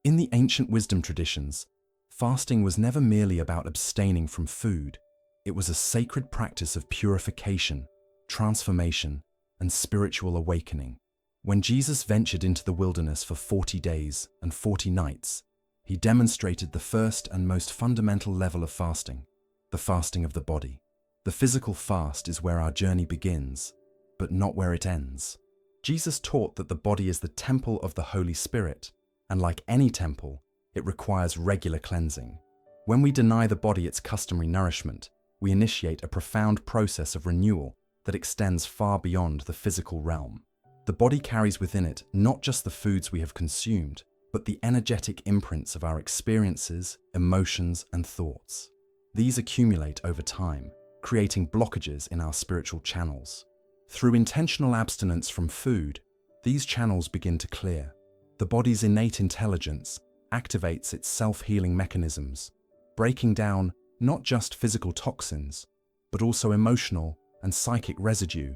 In the ancient wisdom traditions, fasting was never merely about abstaining from food. It was a sacred practice of purification, transformation, and spiritual awakening. When Jesus ventured into the wilderness for 40 days and 40 nights, he demonstrated the first and most fundamental level of fasting, the fasting of the body. The physical fast is where our journey begins, but not where it ends. Jesus taught that the body is the temple of the Holy Spirit, and like any temple, it requires regular cleansing. When we deny the body its customary nourishment, we initiate a profound process of renewal that extends far beyond the physical realm. The body carries within it not just the foods we have consumed, but the energetic imprints of our experiences, emotions, and thoughts. These accumulate over time, creating blockages in our spiritual channels. Through intentional abstinence from food, these channels begin to clear. The body's innate intelligence activates its self-healing mechanisms, breaking down not just physical toxins, but also emotional and psychic residue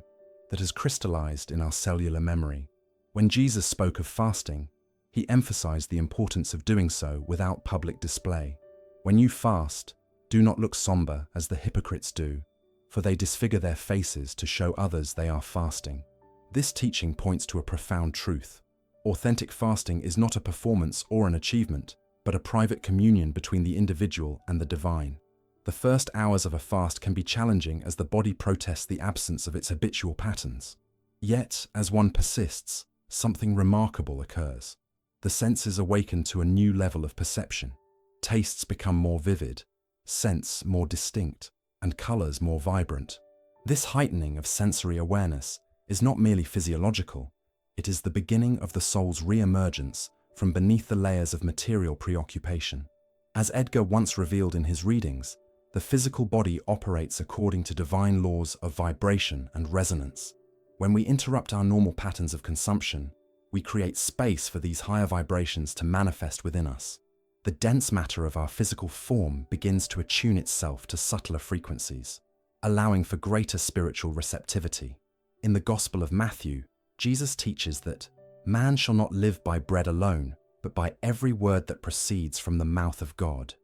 that has crystallized in our cellular memory. When Jesus spoke of fasting, he emphasized the importance of doing so without public display. When you fast, do not look somber as the hypocrites do, for they disfigure their faces to show others they are fasting. This teaching points to a profound truth. Authentic fasting is not a performance or an achievement, but a private communion between the individual and the divine. The first hours of a fast can be challenging as the body protests the absence of its habitual patterns. Yet, as one persists, something remarkable occurs. The senses awaken to a new level of perception. Tastes become more vivid, scents more distinct, and colors more vibrant. This heightening of sensory awareness is not merely physiological, it is the beginning of the soul's re-emergence from beneath the layers of material preoccupation. As Edgar once revealed in his readings, the physical body operates according to divine laws of vibration and resonance. When we interrupt our normal patterns of consumption, we create space for these higher vibrations to manifest within us. The dense matter of our physical form begins to attune itself to subtler frequencies, allowing for greater spiritual receptivity. In the Gospel of Matthew, Jesus teaches that man shall not live by bread alone, but by every word that proceeds from the mouth of God.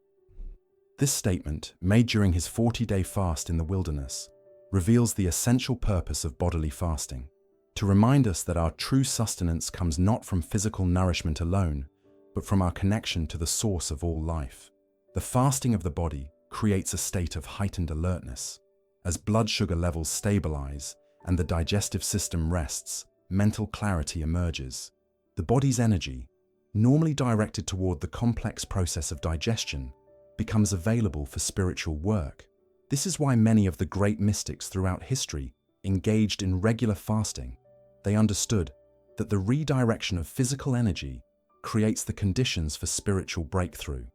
This statement, made during his 40-day fast in the wilderness, reveals the essential purpose of bodily fasting, to remind us that our true sustenance comes not from physical nourishment alone, but from our connection to the source of all life. The fasting of the body creates a state of heightened alertness. As blood sugar levels stabilize and the digestive system rests, mental clarity emerges. The body's energy, normally directed toward the complex process of digestion, becomes available for spiritual work. This is why many of the great mystics throughout history engaged in regular fasting. They understood that the redirection of physical energy creates the conditions for spiritual breakthrough.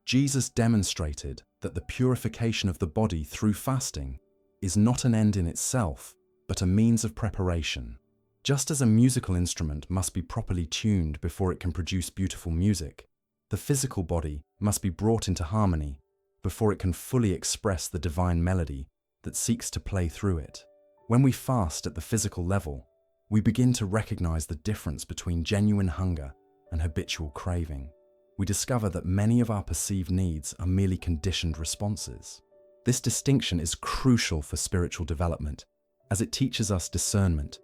Jesus demonstrated that the purification of the body through fasting is not an end in itself, but a means of preparation. Just as a musical instrument must be properly tuned before it can produce beautiful music, the physical body must be brought into harmony before it can fully express the divine melody that seeks to play through it. When we fast at the physical level, we begin to recognize the difference between genuine hunger and habitual craving. We discover that many of our perceived needs are merely conditioned responses. This distinction is crucial for spiritual development, as it teaches us discernment,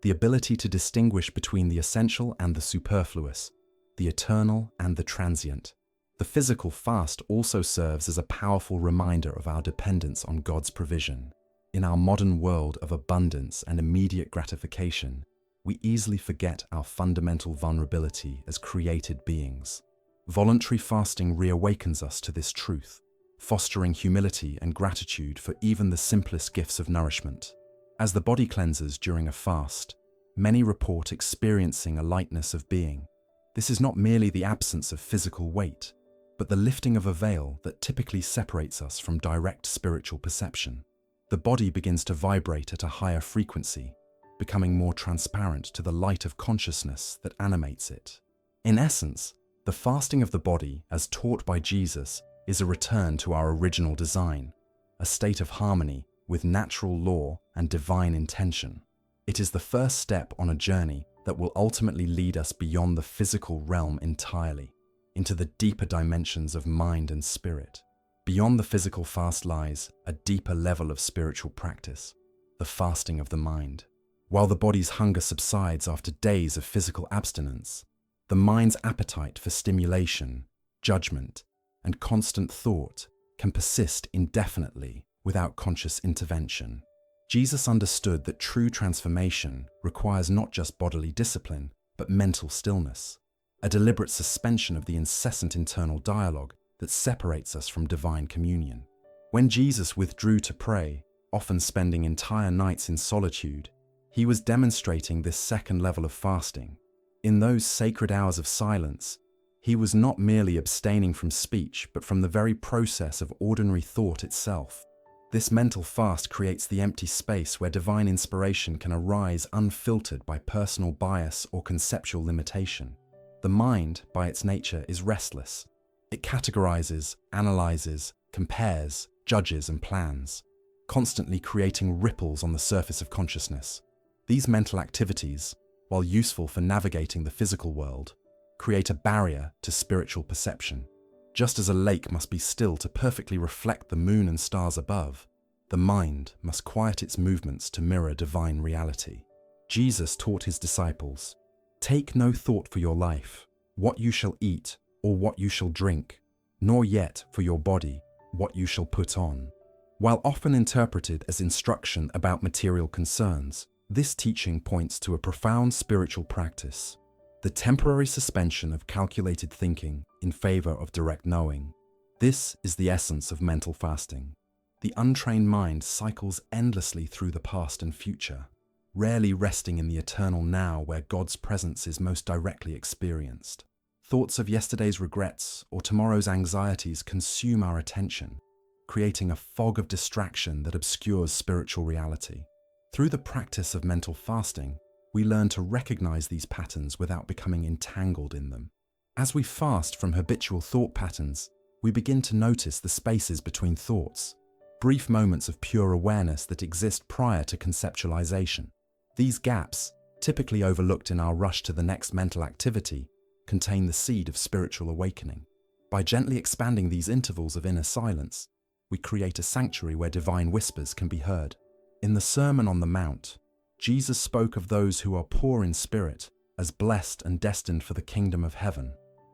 the ability to distinguish between the essential and the superfluous, the eternal and the transient. The physical fast also serves as a powerful reminder of our dependence on God's provision. In our modern world of abundance and immediate gratification, we easily forget our fundamental vulnerability as created beings. Voluntary fasting reawakens us to this truth, fostering humility and gratitude for even the simplest gifts of nourishment. As the body cleanses during a fast, many report experiencing a lightness of being. This is not merely the absence of physical weight, but the lifting of a veil that typically separates us from direct spiritual perception. The body begins to vibrate at a higher frequency, becoming more transparent to the light of consciousness that animates it. In essence, the fasting of the body, as taught by Jesus, is a return to our original design, a state of harmony with natural law and divine intention. It is the first step on a journey that will ultimately lead us beyond the physical realm entirely. into the deeper dimensions of mind and spirit. Beyond the physical fast lies a deeper level of spiritual practice, the fasting of the mind. While the body's hunger subsides after days of physical abstinence, the mind's appetite for stimulation, judgment, and constant thought can persist indefinitely without conscious intervention. Jesus understood that true transformation requires not just bodily discipline, but mental stillness, a deliberate suspension of the incessant internal dialogue that separates us from divine communion. When Jesus withdrew to pray, often spending entire nights in solitude, he was demonstrating this second level of fasting. In those sacred hours of silence, he was not merely abstaining from speech, but from the very process of ordinary thought itself. This mental fast creates the empty space where divine inspiration can arise unfiltered by personal bias or conceptual limitation. The mind, by its nature, is restless. It categorizes, analyzes, compares, judges, and plans, constantly creating ripples on the surface of consciousness. These mental activities, while useful for navigating the physical world, create a barrier to spiritual perception. Just as a lake must be still to perfectly reflect the moon and stars above, the mind must quiet its movements to mirror divine reality. Jesus taught his disciples, "Take no thought for your life, what you shall eat or what you shall drink, nor yet for your body, what you shall put on." While often interpreted as instruction about material concerns, this teaching points to a profound spiritual practice, the temporary suspension of calculated thinking in favor of direct knowing. This is the essence of mental fasting. The untrained mind cycles endlessly through the past and future, rarely resting in the eternal now where God's presence is most directly experienced. Thoughts of yesterday's regrets or tomorrow's anxieties consume our attention, creating a fog of distraction that obscures spiritual reality. Through the practice of mental fasting, we learn to recognize these patterns without becoming entangled in them. As we fast from habitual thought patterns, we begin to notice the spaces between thoughts, brief moments of pure awareness that exist prior to conceptualization. These gaps, typically overlooked in our rush to the next mental activity, contain the seed of spiritual awakening. By gently expanding these intervals of inner silence, we create a sanctuary where divine whispers can be heard. In the Sermon on the Mount, Jesus spoke of those who are poor in spirit as blessed and destined for the kingdom of heaven.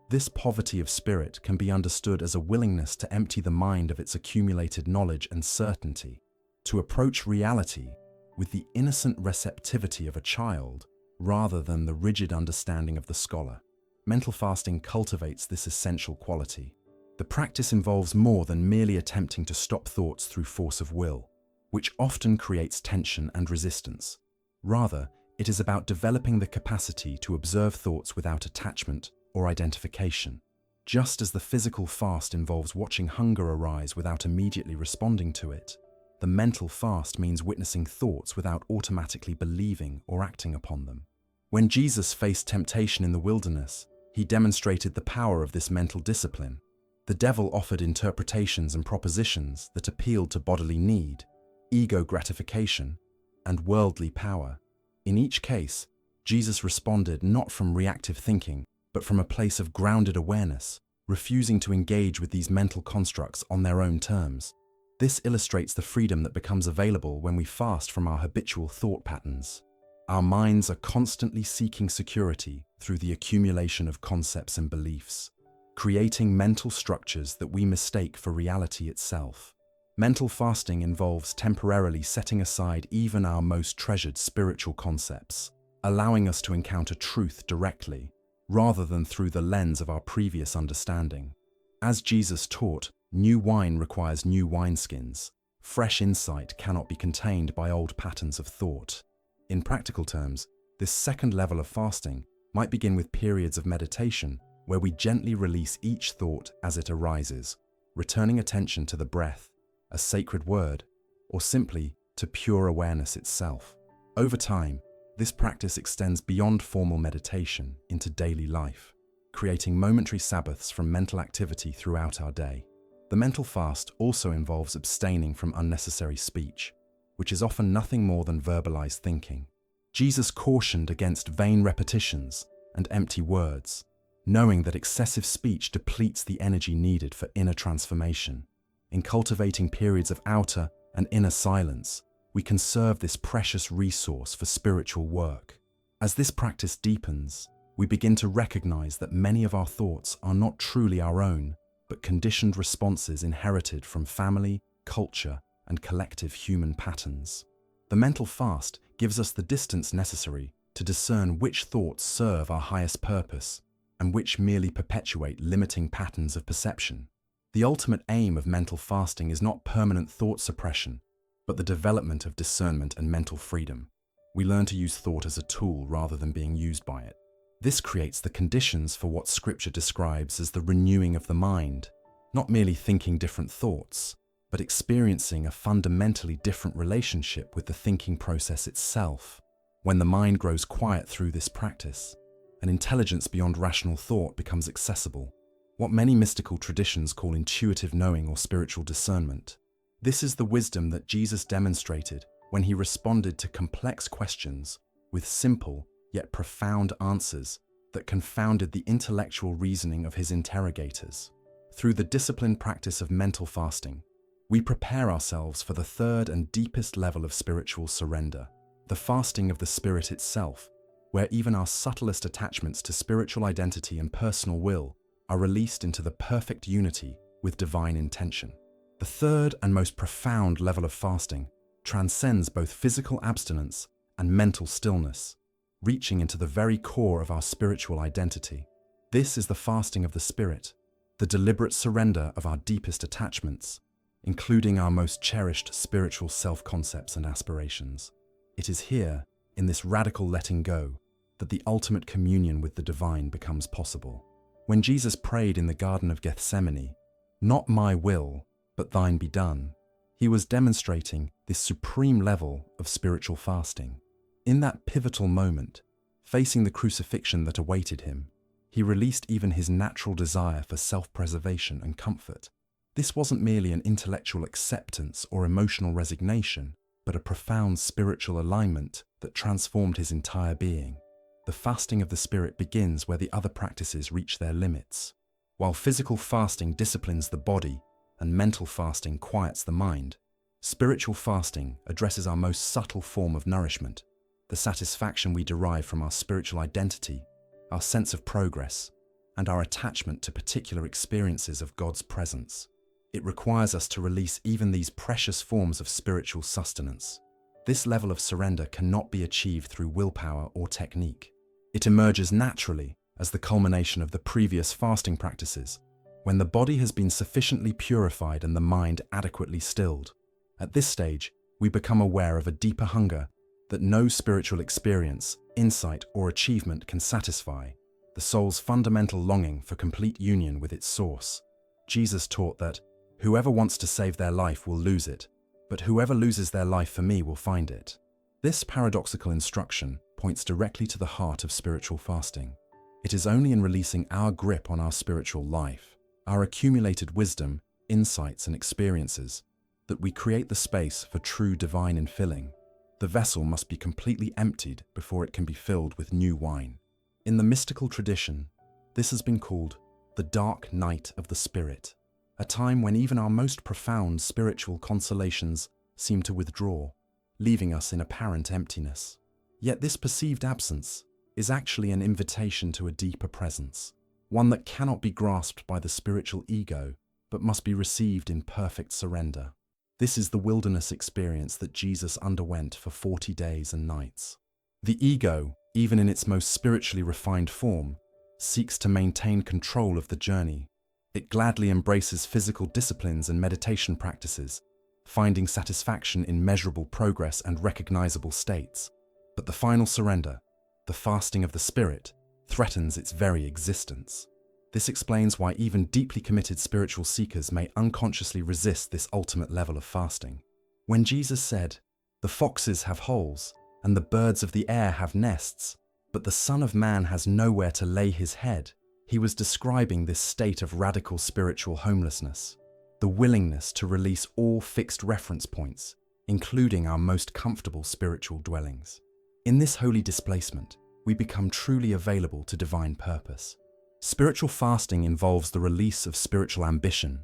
This poverty of spirit can be understood as a willingness to empty the mind of its accumulated knowledge and certainty, to approach reality with the innocent receptivity of a child rather than the rigid understanding of the scholar. Mental fasting cultivates this essential quality. The practice involves more than merely attempting to stop thoughts through force of will, which often creates tension and resistance. Rather, it is about developing the capacity to observe thoughts without attachment or identification. Just as the physical fast involves watching hunger arise without immediately responding to it, the mental fast means witnessing thoughts without automatically believing or acting upon them. When Jesus faced temptation in the wilderness, he demonstrated the power of this mental discipline. The devil offered interpretations and propositions that appealed to bodily need, ego gratification, and worldly power. In each case, Jesus responded not from reactive thinking, but from a place of grounded awareness, refusing to engage with these mental constructs on their own terms. This illustrates the freedom that becomes available when we fast from our habitual thought patterns. Our minds are constantly seeking security through the accumulation of concepts and beliefs, creating mental structures that we mistake for reality itself. Mental fasting involves temporarily setting aside even our most treasured spiritual concepts, allowing us to encounter truth directly, rather than through the lens of our previous understanding. As Jesus taught, new wine requires new wineskins. Fresh insight cannot be contained by old patterns of thought. In practical terms, this second level of fasting might begin with periods of meditation where we gently release each thought as it arises, returning attention to the breath, a sacred word, or simply to pure awareness itself. Over time, this practice extends beyond formal meditation into daily life, creating momentary sabbaths from mental activity throughout our day. The mental fast also involves abstaining from unnecessary speech, which is often nothing more than verbalized thinking. Jesus cautioned against vain repetitions and empty words, knowing that excessive speech depletes the energy needed for inner transformation. In cultivating periods of outer and inner silence, we conserve this precious resource for spiritual work. As this practice deepens, we begin to recognize that many of our thoughts are not truly our own, but conditioned responses inherited from family, culture, and collective human patterns. The mental fast gives us the distance necessary to discern which thoughts serve our highest purpose and which merely perpetuate limiting patterns of perception. The ultimate aim of mental fasting is not permanent thought suppression, but the development of discernment and mental freedom. We learn to use thought as a tool rather than being used by it. This creates the conditions for what Scripture describes as the renewing of the mind, not merely thinking different thoughts, but experiencing a fundamentally different relationship with the thinking process itself. When the mind grows quiet through this practice, an intelligence beyond rational thought becomes accessible, what many mystical traditions call intuitive knowing or spiritual discernment. This is the wisdom that Jesus demonstrated when he responded to complex questions with simple yet profound answers that confounded the intellectual reasoning of his interrogators. Through the disciplined practice of mental fasting, we prepare ourselves for the third and deepest level of spiritual surrender, the fasting of the spirit itself, where even our subtlest attachments to spiritual identity and personal will are released into the perfect unity with divine intention. The third and most profound level of fasting transcends both physical abstinence and mental stillness, reaching into the very core of our spiritual identity. This is the fasting of the spirit, the deliberate surrender of our deepest attachments, including our most cherished spiritual self-concepts and aspirations. It is here, in this radical letting go, that the ultimate communion with the divine becomes possible. When Jesus prayed in the Garden of Gethsemane, "Not my will, but thine be done," he was demonstrating this supreme level of spiritual fasting. In that pivotal moment, facing the crucifixion that awaited him, he released even his natural desire for self-preservation and comfort. This wasn't merely an intellectual acceptance or emotional resignation, but a profound spiritual alignment that transformed his entire being. The fasting of the spirit begins where the other practices reach their limits. While physical fasting disciplines the body and mental fasting quiets the mind, spiritual fasting addresses our most subtle form of nourishment, the satisfaction we derive from our spiritual identity, our sense of progress, and our attachment to particular experiences of God's presence. It requires us to release even these precious forms of spiritual sustenance. This level of surrender cannot be achieved through willpower or technique. It emerges naturally as the culmination of the previous fasting practices, when the body has been sufficiently purified and the mind adequately stilled. At this stage, we become aware of a deeper hunger that no spiritual experience, insight, or achievement can satisfy, the soul's fundamental longing for complete union with its source. Jesus taught that, "Whoever wants to save their life will lose it, but whoever loses their life for me will find it." This paradoxical instruction points directly to the heart of spiritual fasting. It is only in releasing our grip on our spiritual life, our accumulated wisdom, insights, and experiences, that we create the space for true divine infilling. The vessel must be completely emptied before it can be filled with new wine. In the mystical tradition, this has been called the dark night of the spirit, a time when even our most profound spiritual consolations seem to withdraw, leaving us in apparent emptiness. Yet this perceived absence is actually an invitation to a deeper presence, one that cannot be grasped by the spiritual ego, but must be received in perfect surrender. This is the wilderness experience that Jesus underwent for 40 days and nights. The ego, even in its most spiritually refined form, seeks to maintain control of the journey. It gladly embraces physical disciplines and meditation practices, finding satisfaction in measurable progress and recognizable states. But the final surrender, the fasting of the spirit, threatens its very existence. This explains why even deeply committed spiritual seekers may unconsciously resist this ultimate level of fasting. When Jesus said, "The foxes have holes, and the birds of the air have nests, but the Son of Man has nowhere to lay his head," he was describing this state of radical spiritual homelessness, the willingness to release all fixed reference points, including our most comfortable spiritual dwellings. In this holy displacement, we become truly available to divine purpose. Spiritual fasting involves the release of spiritual ambition,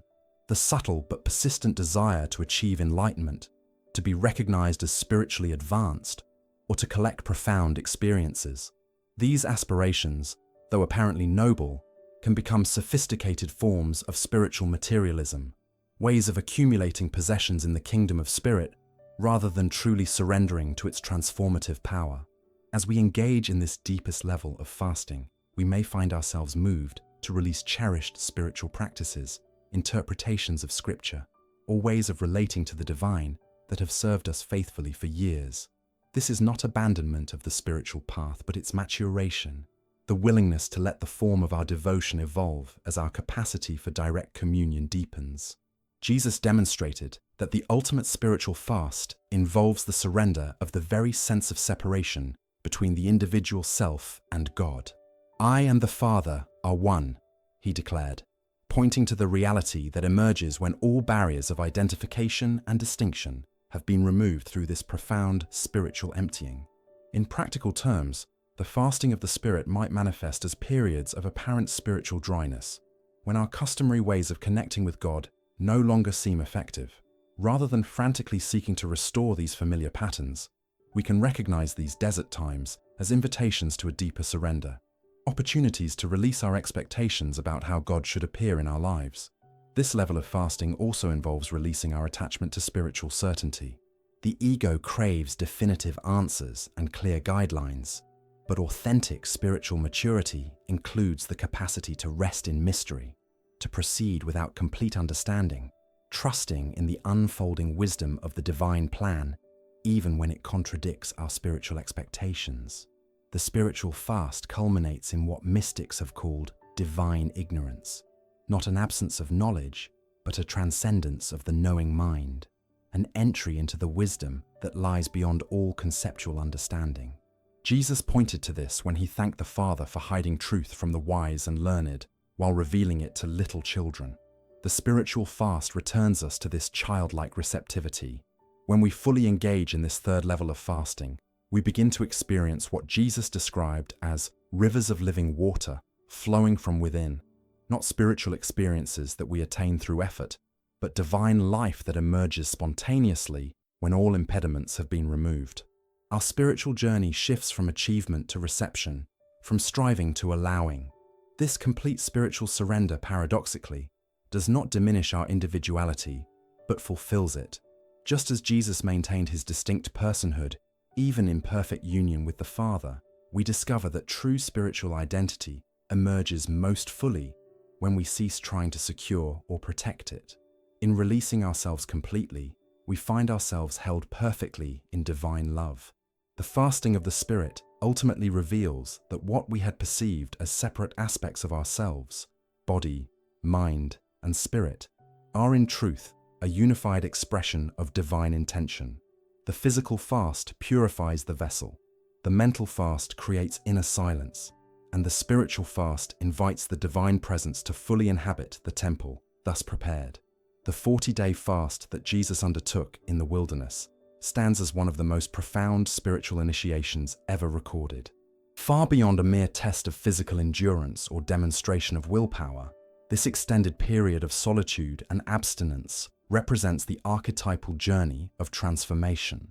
the subtle but persistent desire to achieve enlightenment, to be recognized as spiritually advanced, or to collect profound experiences. These aspirations, though apparently noble, can become sophisticated forms of spiritual materialism, ways of accumulating possessions in the kingdom of spirit rather than truly surrendering to its transformative power. As we engage in this deepest level of fasting, we may find ourselves moved to release cherished spiritual practices, interpretations of scripture, or ways of relating to the divine that have served us faithfully for years. This is not abandonment of the spiritual path, but its maturation, the willingness to let the form of our devotion evolve as our capacity for direct communion deepens. Jesus demonstrated that the ultimate spiritual fast involves the surrender of the very sense of separation between the individual self and God. "I and the Father are one," he declared, pointing to the reality that emerges when all barriers of identification and distinction have been removed through this profound spiritual emptying. In practical terms, the fasting of the Spirit might manifest as periods of apparent spiritual dryness, when our customary ways of connecting with God no longer seem effective. Rather than frantically seeking to restore these familiar patterns, we can recognize these desert times as invitations to a deeper surrender, opportunities to release our expectations about how God should appear in our lives. This level of fasting also involves releasing our attachment to spiritual certainty. The ego craves definitive answers and clear guidelines, but authentic spiritual maturity includes the capacity to rest in mystery, to proceed without complete understanding, trusting in the unfolding wisdom of the divine plan, even when it contradicts our spiritual expectations. The spiritual fast culminates in what mystics have called divine ignorance, not an absence of knowledge, but a transcendence of the knowing mind, an entry into the wisdom that lies beyond all conceptual understanding. Jesus pointed to this when he thanked the Father for hiding truth from the wise and learned, while revealing it to little children. The spiritual fast returns us to this childlike receptivity. When we fully engage in this third level of fasting, we begin to experience what Jesus described as rivers of living water flowing from within, not spiritual experiences that we attain through effort, but divine life that emerges spontaneously when all impediments have been removed. Our spiritual journey shifts from achievement to reception, from striving to allowing. This complete spiritual surrender, paradoxically, does not diminish our individuality, but fulfills it. Just as Jesus maintained his distinct personhood, even in perfect union with the Father, we discover that true spiritual identity emerges most fully when we cease trying to secure or protect it. In releasing ourselves completely, we find ourselves held perfectly in divine love. The fasting of the Spirit ultimately reveals that what we had perceived as separate aspects of ourselves, body, mind, and spirit, are in truth a unified expression of divine intention. The physical fast purifies the vessel, the mental fast creates inner silence, and the spiritual fast invites the divine presence to fully inhabit the temple thus prepared. The 40-day fast that Jesus undertook in the wilderness stands as one of the most profound spiritual initiations ever recorded. Far beyond a mere test of physical endurance or demonstration of willpower, this extended period of solitude and abstinence represents the archetypal journey of transformation,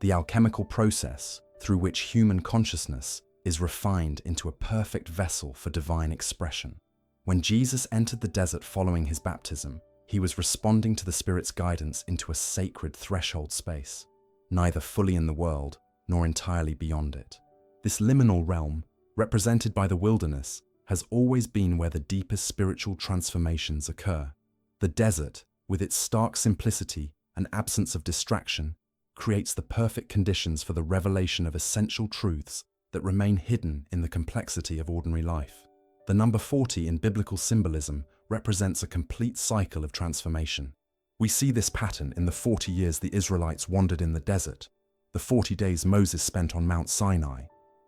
the alchemical process through which human consciousness is refined into a perfect vessel for divine expression. When Jesus entered the desert following his baptism, he was responding to the Spirit's guidance into a sacred threshold space, neither fully in the world nor entirely beyond it. This liminal realm, represented by the wilderness, has always been where the deepest spiritual transformations occur. The desert, with its stark simplicity and absence of distraction, creates the perfect conditions for the revelation of essential truths that remain hidden in the complexity of ordinary life. The number 40 in biblical symbolism represents a complete cycle of transformation. We see this pattern in the 40 years the Israelites wandered in the desert, the 40 days Moses spent on Mount Sinai,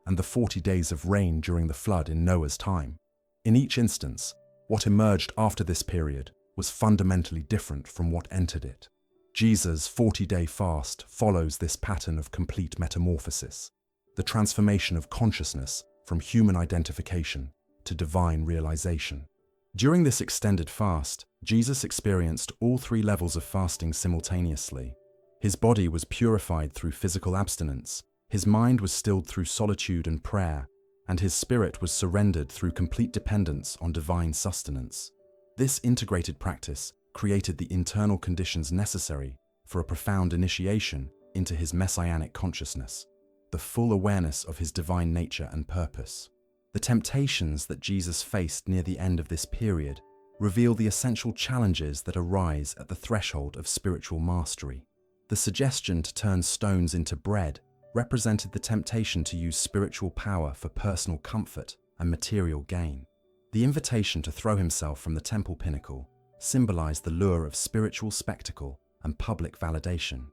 and the 40 days of rain during the flood in Noah's time. In each instance, what emerged after this period was fundamentally different from what entered it. Jesus' 40-day fast follows this pattern of complete metamorphosis, the transformation of consciousness from human identification to divine realization. During this extended fast, Jesus experienced all three levels of fasting simultaneously. His body was purified through physical abstinence, his mind was stilled through solitude and prayer, and his spirit was surrendered through complete dependence on divine sustenance. This integrated practice created the internal conditions necessary for a profound initiation into his messianic consciousness, the full awareness of his divine nature and purpose. The temptations that Jesus faced near the end of this period reveal the essential challenges that arise at the threshold of spiritual mastery. The suggestion to turn stones into bread represented the temptation to use spiritual power for personal comfort and material gain. The invitation to throw himself from the temple pinnacle symbolized the lure of spiritual spectacle and public validation.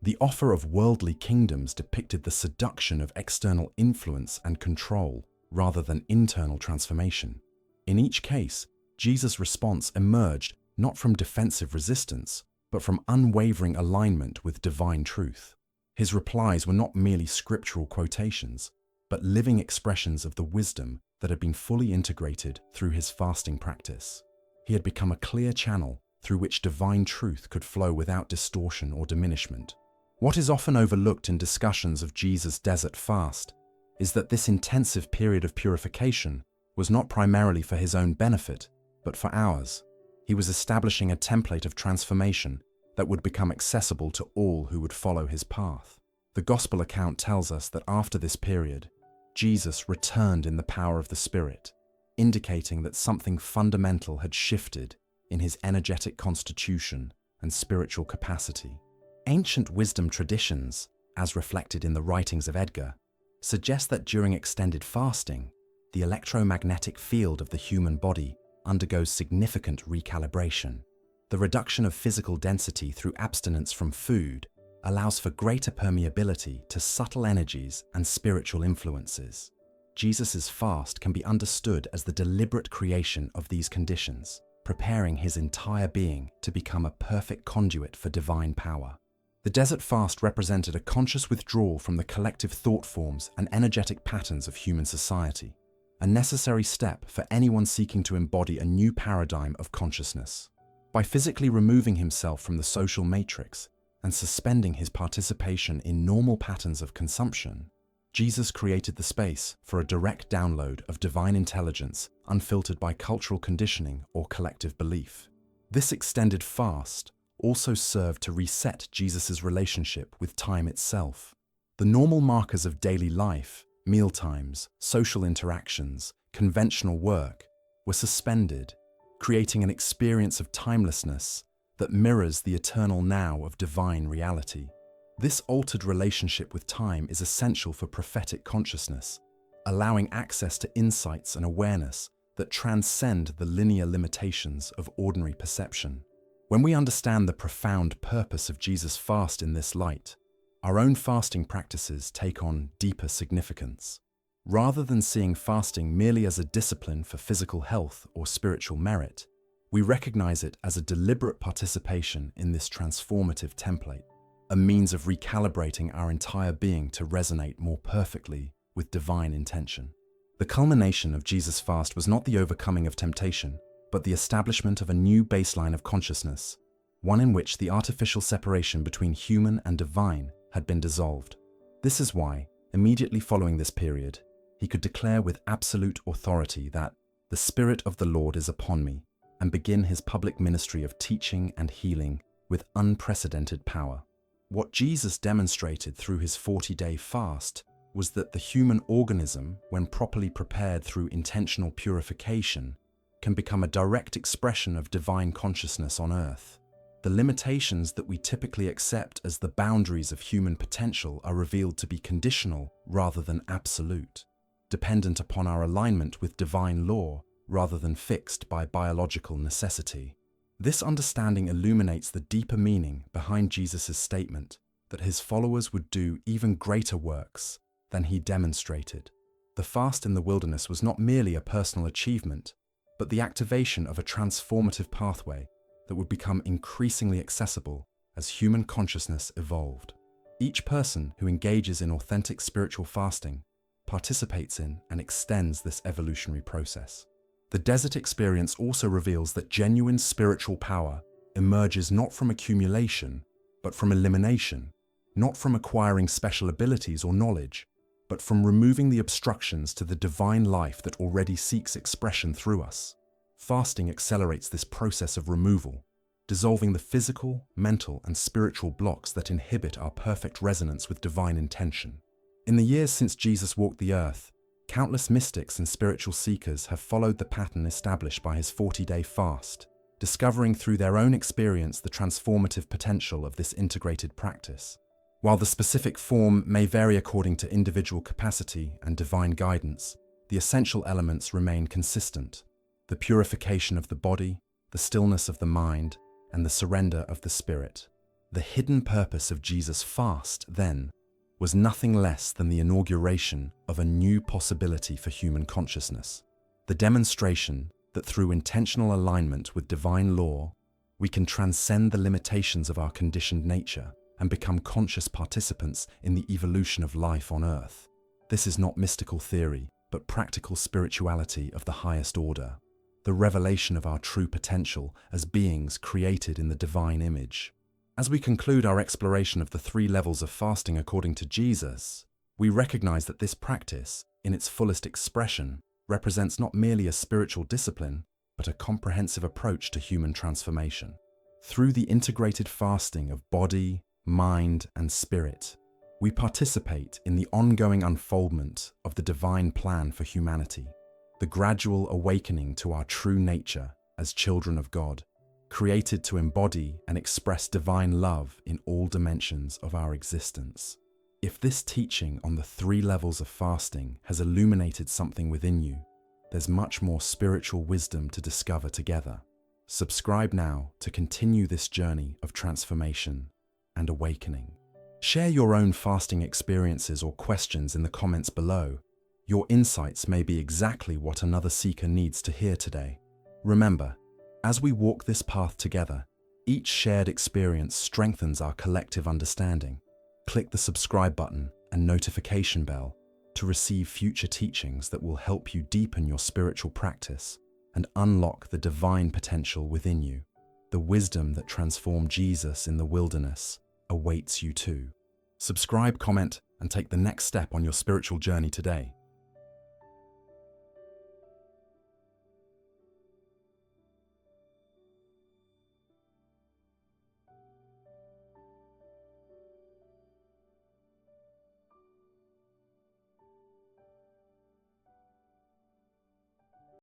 The offer of worldly kingdoms depicted the seduction of external influence and control rather than internal transformation. In each case, Jesus' response emerged not from defensive resistance, but from unwavering alignment with divine truth. His replies were not merely scriptural quotations, but living expressions of the wisdom that had been fully integrated through his fasting practice. He had become a clear channel through which divine truth could flow without distortion or diminishment. What is often overlooked in discussions of Jesus' desert fast is that this intensive period of purification was not primarily for his own benefit, but for ours. He was establishing a template of transformation that would become accessible to all who would follow his path. The Gospel account tells us that after this period, Jesus returned in the power of the Spirit, indicating that something fundamental had shifted in his energetic constitution and spiritual capacity. Ancient wisdom traditions, as reflected in the writings of Edgar, suggest that during extended fasting, the electromagnetic field of the human body undergoes significant recalibration. The reduction of physical density through abstinence from food allows for greater permeability to subtle energies and spiritual influences. Jesus' fast can be understood as the deliberate creation of these conditions, preparing his entire being to become a perfect conduit for divine power. The desert fast represented a conscious withdrawal from the collective thought forms and energetic patterns of human society, a necessary step for anyone seeking to embody a new paradigm of consciousness. By physically removing himself from the social matrix and suspending his participation in normal patterns of consumption, Jesus created the space for a direct download of divine intelligence unfiltered by cultural conditioning or collective belief. This extended fast also served to reset Jesus' relationship with time itself. The normal markers of daily life, mealtimes, social interactions, conventional work, were suspended, creating an experience of timelessness that mirrors the eternal now of divine reality. This altered relationship with time is essential for prophetic consciousness, allowing access to insights and awareness that transcend the linear limitations of ordinary perception. When we understand the profound purpose of Jesus' fast in this light, our own fasting practices take on deeper significance. Rather than seeing fasting merely as a discipline for physical health or spiritual merit, we recognize it as a deliberate participation in this transformative template, a means of recalibrating our entire being to resonate more perfectly with divine intention. The culmination of Jesus' fast was not the overcoming of temptation, but the establishment of a new baseline of consciousness, one in which the artificial separation between human and divine had been dissolved. This is why, immediately following this period, he could declare with absolute authority that the Spirit of the Lord is upon me, and begin his public ministry of teaching and healing with unprecedented power. What Jesus demonstrated through his 40-day fast was that the human organism, when properly prepared through intentional purification, can become a direct expression of divine consciousness on earth. The limitations that we typically accept as the boundaries of human potential are revealed to be conditional rather than absolute, dependent upon our alignment with divine law rather than fixed by biological necessity. This understanding illuminates the deeper meaning behind Jesus' statement that his followers would do even greater works than he demonstrated. The fast in the wilderness was not merely a personal achievement, but the activation of a transformative pathway that would become increasingly accessible as human consciousness evolved. Each person who engages in authentic spiritual fasting participates in, and extends this evolutionary process. The desert experience also reveals that genuine spiritual power emerges not from accumulation, but from elimination, not from acquiring special abilities or knowledge, but from removing the obstructions to the divine life that already seeks expression through us. Fasting accelerates this process of removal, dissolving the physical, mental, and spiritual blocks that inhibit our perfect resonance with divine intention. In the years since Jesus walked the earth, countless mystics and spiritual seekers have followed the pattern established by his 40-day fast, discovering through their own experience the transformative potential of this integrated practice. While the specific form may vary according to individual capacity and divine guidance, the essential elements remain consistent: the purification of the body, the stillness of the mind, and the surrender of the spirit. The hidden purpose of Jesus' fast, then, was nothing less than the inauguration of a new possibility for human consciousness, the demonstration that through intentional alignment with divine law, we can transcend the limitations of our conditioned nature and become conscious participants in the evolution of life on Earth. This is not mystical theory, but practical spirituality of the highest order, the revelation of our true potential as beings created in the divine image. As we conclude our exploration of the 3 levels of fasting according to Jesus, we recognize that this practice, in its fullest expression, represents not merely a spiritual discipline, but a comprehensive approach to human transformation. Through the integrated fasting of body, mind, and spirit, we participate in the ongoing unfoldment of the divine plan for humanity, the gradual awakening to our true nature as children of God, created to embody and express divine love in all dimensions of our existence. If this teaching on the 3 levels of fasting has illuminated something within you, there's much more spiritual wisdom to discover together. Subscribe now to continue this journey of transformation and awakening. Share your own fasting experiences or questions in the comments below. Your insights may be exactly what another seeker needs to hear today. Remember, as we walk this path together, each shared experience strengthens our collective understanding. Click the subscribe button and notification bell to receive future teachings that will help you deepen your spiritual practice and unlock the divine potential within you. The wisdom that transformed Jesus in the wilderness awaits you too. Subscribe, comment, and take the next step on your spiritual journey today.